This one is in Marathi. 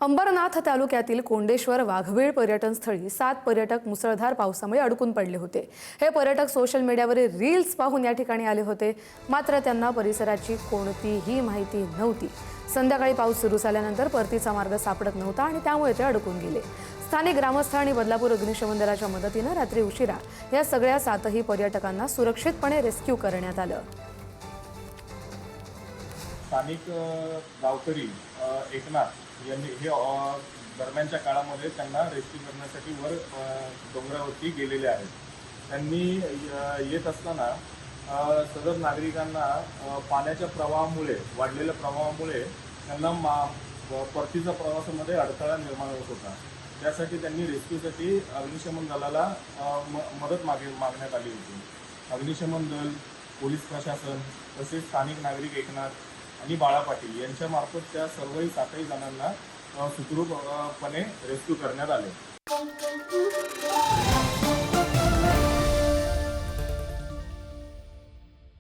अंबरनाथ तालुक्यातील कोंडेश्वर वाघवीळ पर्यटन स्थळी 7 पर्यटक मुसळधार पावसामुळे अडकून पडले होते। हे पर्यटक सोशल मीडियावरील रील्स पाहून या ठिकाणी आले होते, मात्र त्यांना परिसराची कोणतीही माहिती नव्हती। संध्याकाळी पाऊस सुरू झाल्यानंतर परतीचा मार्ग सापडत नव्हता आणि त्यामुळे ते अडकून गेले। स्थानिक ग्रामस्थ आणि बदलापूर अग्निशमन दलाच्या मदतीने रात्री उशिरा या सगळ्या 7ही पर्यटकांना सुरक्षितपणे रेस्क्यू करण्यात आलं। स्थानिक गावकरी एकनाथ यांनी हे दरम्यानच्या काळामध्ये त्यांना रेस्क्यू करण्यासाठी वर डोंगरावरती गेलेले आहेत। त्यांनी येत असताना सदर नागरिकांना पाण्याच्या प्रवाहामुळे वाढलेल्या प्रवाहामुळे त्यांना परतीच्या प्रवासामध्ये अडथळा निर्माण होत होता। त्यासाठी त्यांनी रेस्क्यूसाठी अग्निशमन दलाला मदत मागण्यात आली होती। अग्निशमन दल, पोलीस प्रशासन तसेच स्थानिक नागरिक एकनाथ आणि बाळा पाटील यांच्या मार्फत त्या सर्वही 7ही जणांना सुखरूपपणे रेस्क्यू करण्यात आले।